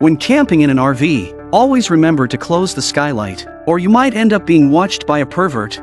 When camping in an RV, always remember to close the skylight, or you might end up being watched by a pervert.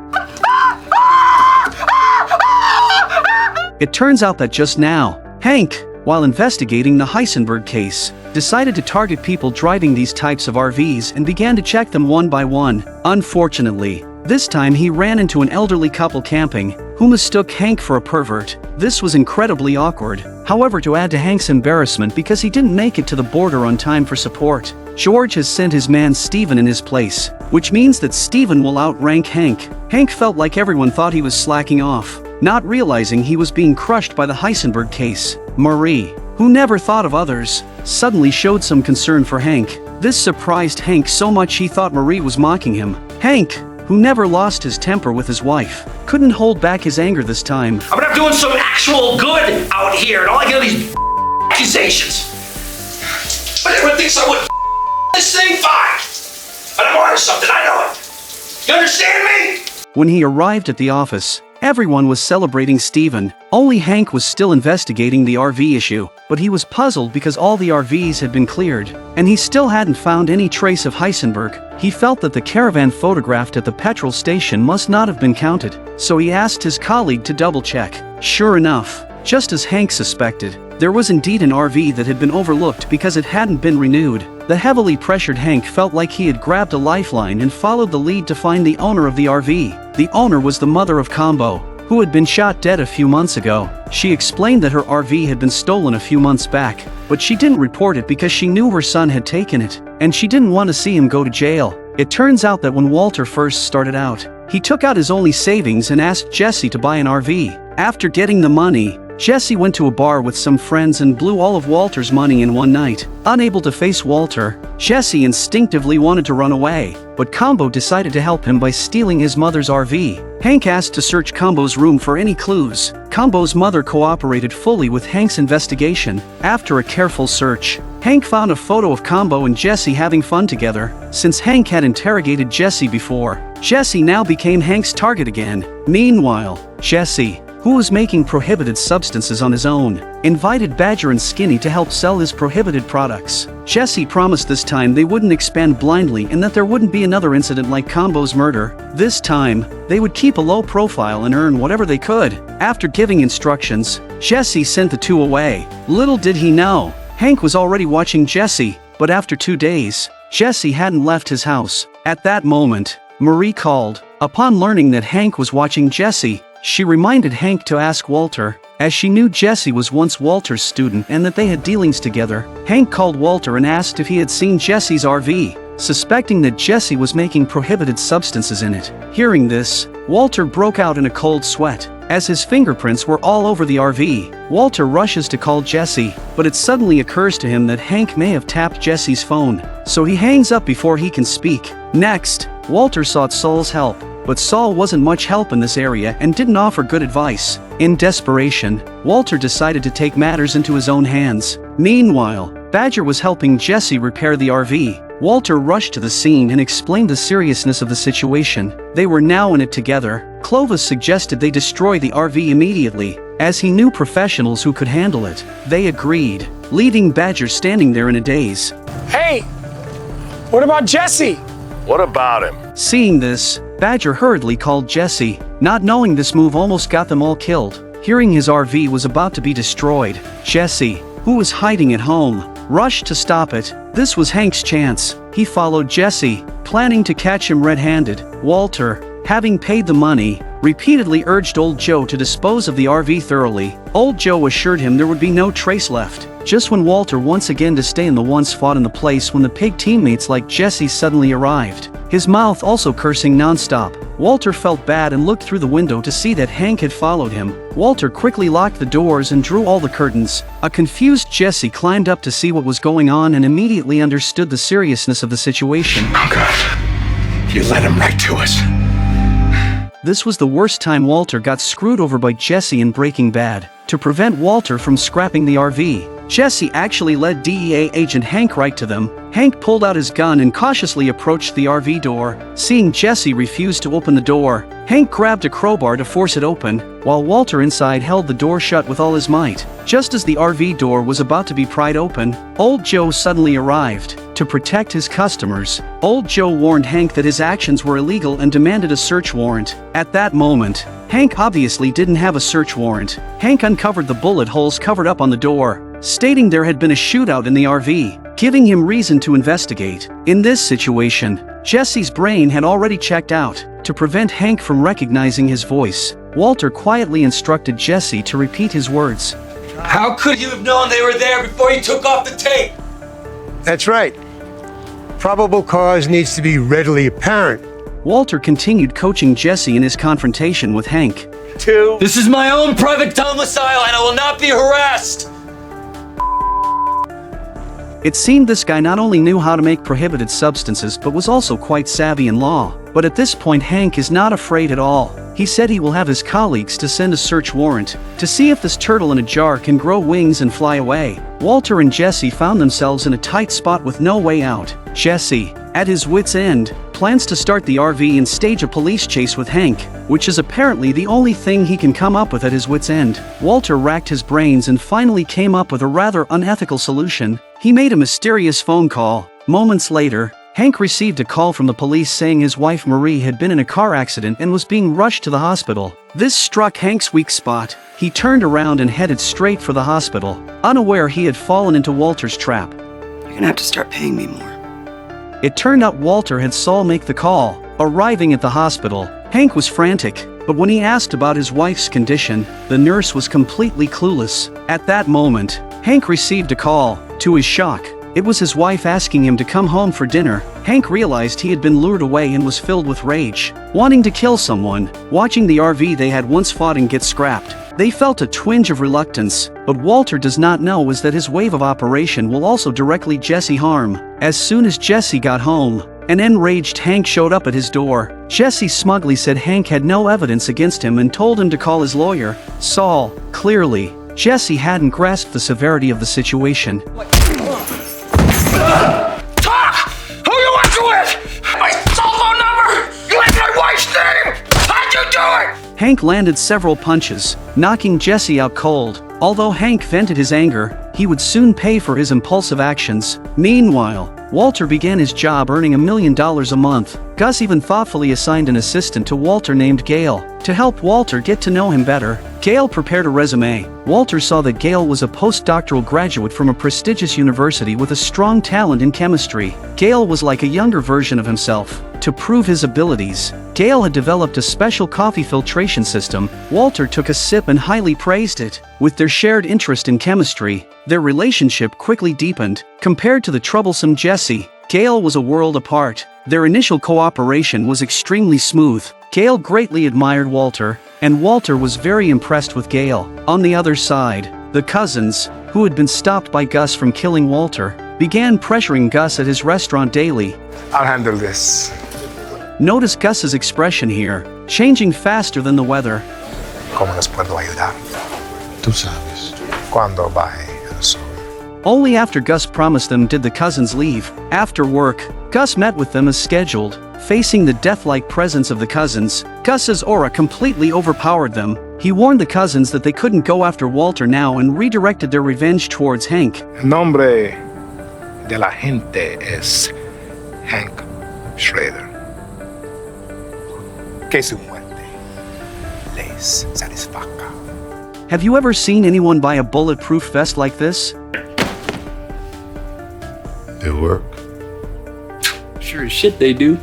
It turns out that just now, Hank, while investigating the Heisenberg case, decided to target people driving these types of RVs and began to check them one by one. Unfortunately, this time he ran into an elderly couple camping, who mistook Hank for a pervert. This was incredibly awkward. However, to add to Hank's embarrassment because he didn't make it to the border on time for support, George has sent his man Steven in his place, which means that Steven will outrank Hank. Hank felt like everyone thought he was slacking off, not realizing he was being crushed by the Heisenberg case. Marie, who never thought of others, suddenly showed some concern for Hank. This surprised Hank so much he thought Marie was mocking him. Hank, who never lost his temper with his wife, couldn't hold back his anger this time. I'm not doing some actual good out here, and all I get are these accusations. But everyone thinks I would this thing fine. But I'm onto something, I know it. You understand me? When he arrived at the office, everyone was celebrating Steven. Only Hank was still investigating the RV issue, but he was puzzled because all the RVs had been cleared, and he still hadn't found any trace of Heisenberg. He felt that the caravan photographed at the petrol station must not have been counted, so he asked his colleague to double-check. Sure enough, just as Hank suspected, there was indeed an RV that had been overlooked because it hadn't been renewed. The heavily pressured Hank felt like he had grabbed a lifeline and followed the lead to find the owner of the RV. The owner was the mother of Combo, who had been shot dead a few months ago. She explained that her RV had been stolen a few months back, but she didn't report it because she knew her son had taken it, and she didn't want to see him go to jail. It turns out that when Walter first started out, he took out his only savings and asked Jesse to buy an RV. After getting the money, Jesse went to a bar with some friends and blew all of Walter's money in one night. Unable to face Walter, Jesse instinctively wanted to run away, but Combo decided to help him by stealing his mother's RV. Hank asked to search Combo's room for any clues. Combo's mother cooperated fully with Hank's investigation. After a careful search, Hank found a photo of Combo and Jesse having fun together. Since Hank had interrogated Jesse before, Jesse now became Hank's target again. Meanwhile, Jesse, who was making prohibited substances on his own, invited Badger and Skinny to help sell his prohibited products. Jesse promised this time they wouldn't expand blindly and that there wouldn't be another incident like Combo's murder. This time, they would keep a low profile and earn whatever they could. After giving instructions, Jesse sent the two away. Little did he know, Hank was already watching Jesse, but after 2 days, Jesse hadn't left his house. At that moment, Marie called. Upon learning that Hank was watching Jesse, she reminded Hank to ask Walter, as she knew Jesse was once Walter's student and that they had dealings together. Hank called Walter and asked if he had seen Jesse's RV, suspecting that Jesse was making prohibited substances in it. Hearing this, Walter broke out in a cold sweat, as his fingerprints were all over the RV. Walter rushes to call Jesse, but it suddenly occurs to him that Hank may have tapped Jesse's phone, so he hangs up before he can speak. Next, Walter sought Saul's help, but Saul wasn't much help in this area and didn't offer good advice. In desperation, Walter decided to take matters into his own hands. Meanwhile, Badger was helping Jesse repair the RV. Walter rushed to the scene and explained the seriousness of the situation. They were now in it together. Clovis suggested they destroy the RV immediately, as he knew professionals who could handle it. They agreed, leaving Badger standing there in a daze. Hey, what about Jesse? What about him? Seeing this, Badger hurriedly called Jesse, not knowing this move almost got them all killed. Hearing his RV was about to be destroyed, Jesse, who was hiding at home, rushed to stop it. This was Hank's chance. He followed Jesse, planning to catch him red-handed. Walter, having paid the money, repeatedly urged Old Joe to dispose of the RV thoroughly. Old Joe assured him there would be no trace left. Just when Walter once again to stay in the once fought in the place when the pig teammates like Jesse suddenly arrived, his mouth also cursing non-stop. Walter felt bad and looked through the window to see that Hank had followed him. Walter quickly locked the doors and drew all the curtains. A confused Jesse climbed up to see what was going on and immediately understood the seriousness of the situation. Oh God, you led him right to us. This was the worst time Walter got screwed over by Jesse in Breaking Bad. To prevent Walter from scrapping the RV, Jesse actually led DEA agent Hank right to them. Hank pulled out his gun and cautiously approached the RV door. Seeing Jesse refuse to open the door, Hank grabbed a crowbar to force it open, while Walter inside held the door shut with all his might. Just as the RV door was about to be pried open, Old Joe suddenly arrived. To protect his customers, Old Joe warned Hank that his actions were illegal and demanded a search warrant. At that moment, Hank obviously didn't have a search warrant. Hank uncovered the bullet holes covered up on the door, stating there had been a shootout in the RV, giving him reason to investigate. In this situation, Jesse's brain had already checked out. To prevent Hank from recognizing his voice, Walter quietly instructed Jesse to repeat his words. How could you have known they were there before you took off the tape? That's right. Probable cause needs to be readily apparent. Walter continued coaching Jesse in his confrontation with Hank. This is my own private domicile and I will not be harassed! It seemed this guy not only knew how to make prohibited substances but was also quite savvy in law. But at this point Hank is not afraid at all. He said he will have his colleagues to send a search warrant to see if this turtle in a jar can grow wings and fly away. Walter and Jesse found themselves in a tight spot with no way out. Jesse, at his wit's end, plans to start the RV and stage a police chase with Hank, which is apparently the only thing he can come up with at his wit's end. Walter racked his brains and finally came up with a rather unethical solution. He made a mysterious phone call. Moments later, Hank received a call from the police saying his wife Marie had been in a car accident and was being rushed to the hospital. This struck Hank's weak spot. He turned around and headed straight for the hospital, unaware he had fallen into Walter's trap. You're gonna have to start paying me more. It turned out Walter had Saul make the call. Arriving at the hospital, Hank was frantic, but when he asked about his wife's condition, the nurse was completely clueless. At that moment, Hank received a call. To his shock, it was his wife asking him to come home for dinner. Hank realized he had been lured away and was filled with rage, wanting to kill someone. Watching the RV they had once fought in get scrapped, they felt a twinge of reluctance, but Walter does not know is that his wave of operation will also directly Jesse harm. As soon as Jesse got home, an enraged Hank showed up at his door. Jesse smugly said Hank had no evidence against him and told him to call his lawyer, Saul. Clearly, Jesse hadn't grasped the severity of the situation. Talk! Who you working with? My cell phone number? You have my wife's name? How'd you do it? Hank landed several punches, knocking Jesse out cold. Although Hank vented his anger, he would soon pay for his impulsive actions. Meanwhile, Walter began his job earning $1 million a month. Gus even thoughtfully assigned an assistant to Walter named Gail, to help Walter get to know him better. Gail prepared a resume. Walter saw that Gail was a postdoctoral graduate from a prestigious university with a strong talent in chemistry. Gail was like a younger version of himself. To prove his abilities, Gail had developed a special coffee filtration system. Walter took a sip and highly praised it. With their shared interest in chemistry, their relationship quickly deepened. Compared to the troublesome Jesse, Gail was a world apart. Their initial cooperation was extremely smooth. Gail greatly admired Walter, and Walter was very impressed with Gail. On the other side, the cousins, who had been stopped by Gus from killing Walter, began pressuring Gus at his restaurant daily. I'll handle this. Notice Gus's expression here, changing faster than the weather. ¿Cómo les puedo ayudar? Tú sabes. ¿Cuándo va el sol? Only after Gus promised them did the cousins leave. After work, Gus met with them as scheduled. Facing the death-like presence of the cousins, Gus's aura completely overpowered them. He warned the cousins that they couldn't go after Walter now and redirected their revenge towards Hank. El nombre de la gente es Hank Schrader. Que su muerte les satisfaga. Have you ever seen anyone buy a bulletproof vest like this? It work. Sure as shit they do.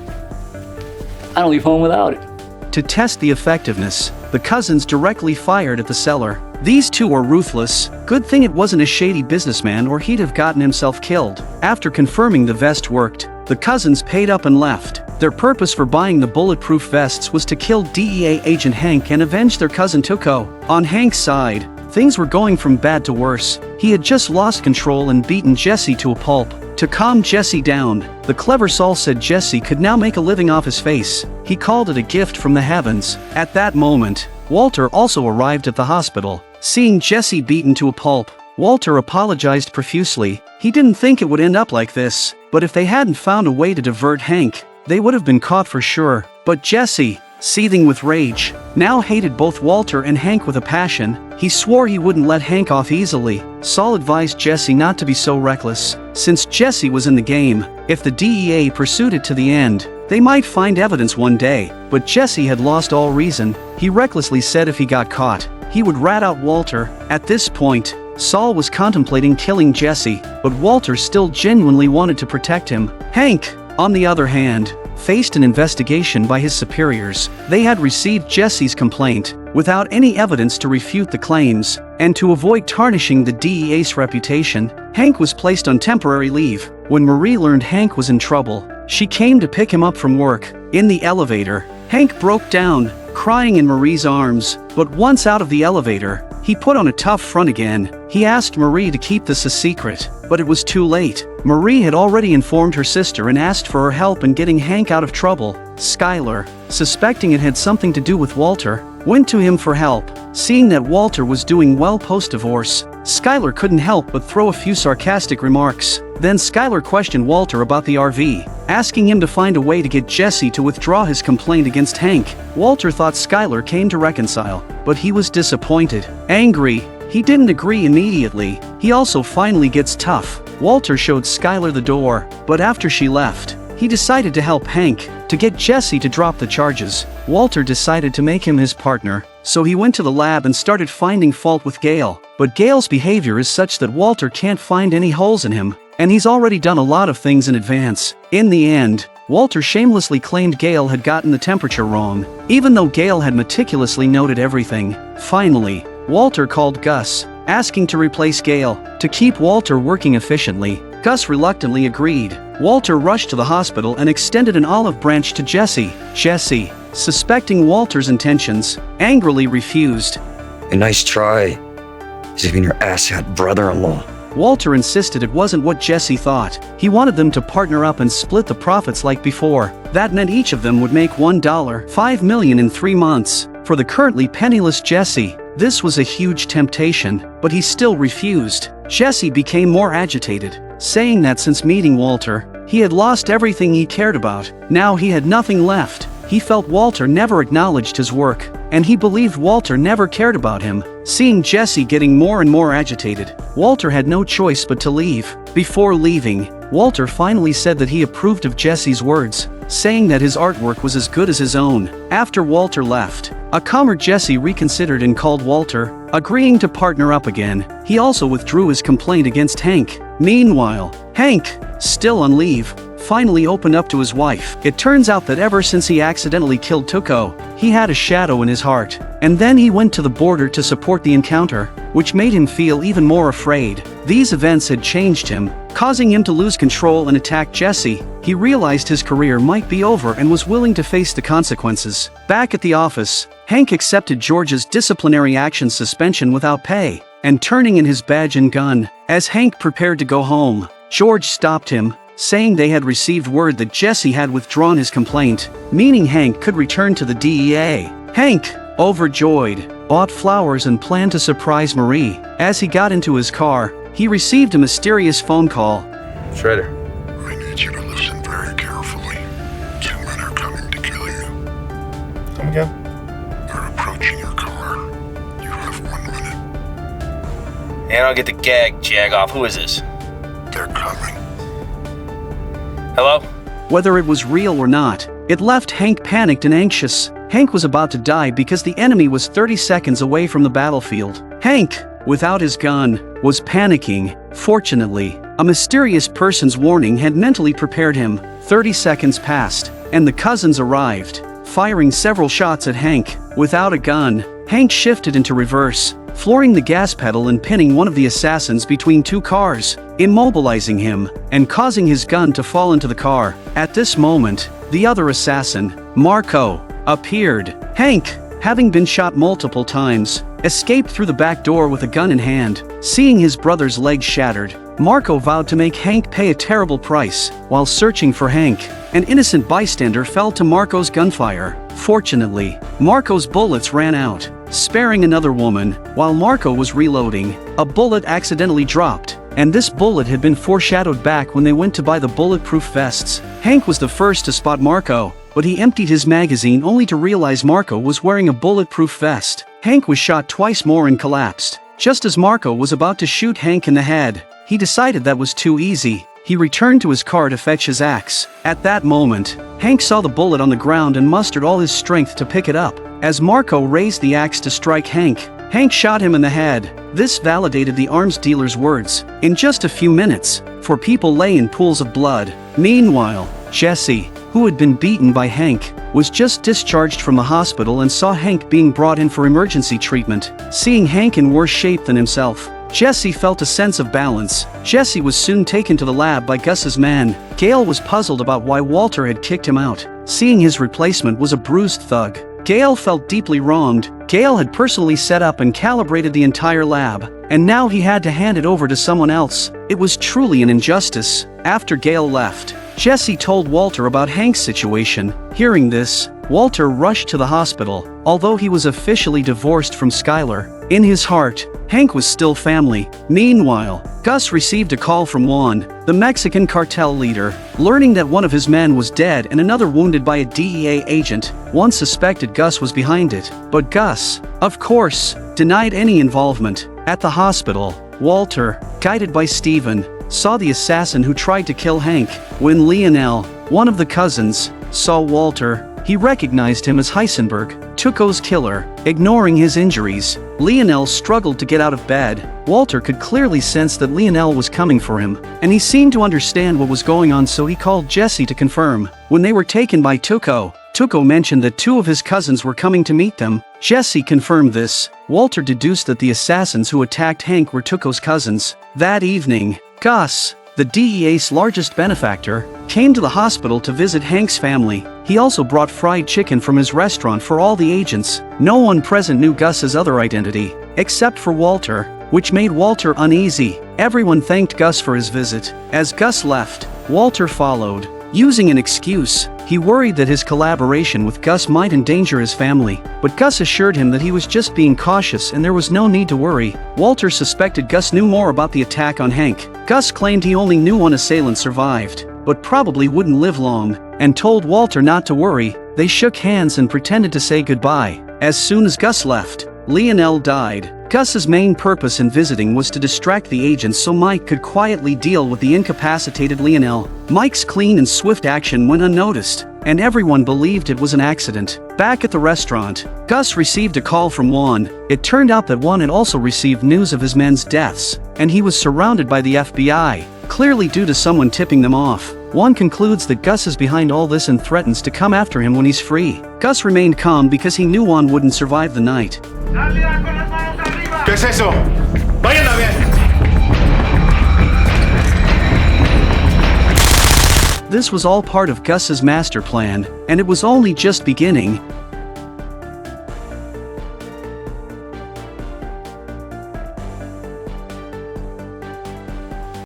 I don't leave home without it. To test the effectiveness, the cousins directly fired at the seller. These two were ruthless. Good thing it wasn't a shady businessman or he'd have gotten himself killed. After confirming the vest worked, the cousins paid up and left. Their purpose for buying the bulletproof vests was to kill DEA agent Hank and avenge their cousin Tuco. On Hank's side, things were going from bad to worse. He had just lost control and beaten Jesse to a pulp. To calm Jesse down, the clever Saul said Jesse could now make a living off his face. He called it a gift from the heavens. At that moment, Walter also arrived at the hospital. Seeing Jesse beaten to a pulp, Walter apologized profusely. He didn't think it would end up like this, but if they hadn't found a way to divert Hank, they would have been caught for sure. But Jesse, seething with rage, now hated both Walter and Hank with a passion. He swore he wouldn't let Hank off easily. Saul advised Jesse not to be so reckless, since Jesse was in the game. If the DEA pursued it to the end, they might find evidence one day, but Jesse had lost all reason. He recklessly said if he got caught, he would rat out Walter. At this point, Saul was contemplating killing Jesse, but Walter still genuinely wanted to protect him. Hank, on the other hand, faced an investigation by his superiors. They had received Jesse's complaint without any evidence to refute the claims, and to avoid tarnishing the DEA's reputation, Hank was placed on temporary leave. When Marie learned Hank was in trouble, she came to pick him up from work. In the elevator, Hank broke down, crying in Marie's arms, but once out of the elevator, he put on a tough front again. He asked Marie to keep this a secret, but it was too late. Marie had already informed her sister and asked for her help in getting Hank out of trouble. Skylar, suspecting it had something to do with Walter, went to him for help. Seeing that Walter was doing well post-divorce, Skylar couldn't help but throw a few sarcastic remarks. Then Skylar questioned Walter about the RV, asking him to find a way to get Jesse to withdraw his complaint against Hank. Walter thought Skylar came to reconcile, but he was disappointed. Angry, he didn't agree immediately. He also finally gets tough. Walter showed Skylar the door, but after she left, he decided to help Hank to get Jesse to drop the charges. Walter decided to make him his partner, so he went to the lab and started finding fault with Gale. But Gale's behavior is such that Walter can't find any holes in him, and he's already done a lot of things in advance. In the end, Walter shamelessly claimed Gale had gotten the temperature wrong, even though Gale had meticulously noted everything. Finally, Walter called Gus, asking to replace Gale, to keep Walter working efficiently. Gus reluctantly agreed. Walter rushed to the hospital and extended an olive branch to Jesse. Jesse, suspecting Walter's intentions, angrily refused. A nice try. As even your asshat brother-in-law. Walter insisted it wasn't what Jesse thought. He wanted them to partner up and split the profits like before. That meant each of them would make $5 million in 3 months. For the currently penniless Jesse, this was a huge temptation, but he still refused. Jesse became more agitated, saying that since meeting Walter, he had lost everything he cared about. Now he had nothing left. He felt Walter never acknowledged his work, and he believed Walter never cared about him. Seeing Jesse getting more and more agitated, Walter had no choice but to leave. Before leaving, Walter finally said that he approved of Jesse's words, saying that his artwork was as good as his own. After Walter left, a calmer Jesse reconsidered and called Walter, agreeing to partner up again. He also withdrew his complaint against Hank. Meanwhile, Hank, still on leave, finally opened up to his wife. It turns out that ever since he accidentally killed Tuco, he had a shadow in his heart. And then he went to the border to support the encounter, which made him feel even more afraid. These events had changed him, causing him to lose control and attack Jesse. He realized his career might be over and was willing to face the consequences. Back at the office, Hank accepted George's disciplinary action suspension without pay, and turning in his badge and gun. As Hank prepared to go home, George stopped him, saying they had received word that Jesse had withdrawn his complaint, meaning Hank could return to the DEA. Hank, overjoyed, bought flowers and planned to surprise Marie. As he got into his car, he received a mysterious phone call. Shredder. I need you to listen very carefully. 2 men are coming to kill you. Come again? They're approaching your car. You have 1 minute. And I'll get the jag off. Who is this? They're coming. Hello? Whether it was real or not, it left Hank panicked and anxious. Hank was about to die because the enemy was 30 seconds away from the battlefield. Hank, without his gun, was panicking. Fortunately, a mysterious person's warning had mentally prepared him. 30 seconds passed, and the cousins arrived, firing several shots at Hank. Without a gun, Hank shifted into reverse, flooring the gas pedal and pinning one of the assassins between 2 cars, immobilizing him, and causing his gun to fall into the car. At this moment, the other assassin, Marco, appeared. Hank, having been shot multiple times, escaped through the back door with a gun in hand. Seeing his brother's legs shattered, Marco vowed to make Hank pay a terrible price. While searching for Hank, an innocent bystander fell to Marco's gunfire. Fortunately, Marco's bullets ran out, sparing another woman. While Marco was reloading, a bullet accidentally dropped, and this bullet had been foreshadowed back when they went to buy the bulletproof vests. Hank was the first to spot Marco, but he emptied his magazine only to realize Marco was wearing a bulletproof vest. Hank was shot twice more and collapsed. Just as Marco was about to shoot Hank in the head, he decided that was too easy. He returned to his car to fetch his axe. At that moment, Hank saw the bullet on the ground and mustered all his strength to pick it up. As Marco raised the axe to strike Hank, Hank shot him in the head. This validated the arms dealer's words. In just a few minutes, 4 people lay in pools of blood. Meanwhile, Jesse, who had been beaten by Hank, was just discharged from the hospital and saw Hank being brought in for emergency treatment. Seeing Hank in worse shape than himself, Jesse felt a sense of balance. Jesse was soon taken to the lab by Gus's man. Gail was puzzled about why Walter had kicked him out, seeing his replacement was a bruised thug. Gail felt deeply wronged. Gail had personally set up and calibrated the entire lab, and now he had to hand it over to someone else. It was truly an injustice. After Gail left, Jesse told Walter about Hank's situation. Hearing this, Walter rushed to the hospital. Although he was officially divorced from Skylar, in his heart, Hank was still family. Meanwhile, Gus received a call from Juan, the Mexican cartel leader. Learning that one of his men was dead and another wounded by a DEA agent, Juan suspected Gus was behind it. But Gus, of course, denied any involvement. At the hospital, Walter, guided by Steven, saw the assassin who tried to kill Hank. When Lionel, one of the cousins, saw Walter, he recognized him as Heisenberg, Tuco's killer. Ignoring his injuries, Lionel struggled to get out of bed. Walter could clearly sense that Lionel was coming for him, and he seemed to understand what was going on, so he called Jesse to confirm. When they were taken by Tuco, Tuco mentioned that 2 of his cousins were coming to meet them. Jesse confirmed this. Walter deduced that the assassins who attacked Hank were Tuco's cousins. That evening, Gus, the DEA's largest benefactor, came to the hospital to visit Hank's family. He also brought fried chicken from his restaurant for all the agents. No one present knew Gus's other identity, except for Walter, which made Walter uneasy. Everyone thanked Gus for his visit. As Gus left, Walter followed. Using an excuse, he worried that his collaboration with Gus might endanger his family, but Gus assured him that he was just being cautious and there was no need to worry. Walter suspected Gus knew more about the attack on Hank. Gus claimed he only knew one assailant survived, but probably wouldn't live long, and told Walter not to worry. They shook hands and pretended to say goodbye. As soon as Gus left, Lionel died. Gus's main purpose in visiting was to distract the agents so Mike could quietly deal with the incapacitated Lionel. Mike's clean and swift action went unnoticed, and everyone believed it was an accident. Back at the restaurant, Gus received a call from Juan. It turned out that Juan had also received news of his men's deaths, and he was surrounded by the FBI, clearly due to someone tipping them off. Juan concludes that Gus is behind all this and threatens to come after him when he's free. Gus remained calm because he knew Juan wouldn't survive the night. ¿Qué es eso? ¡Vayan a ver! This was all part of Gus's master plan, and it was only just beginning.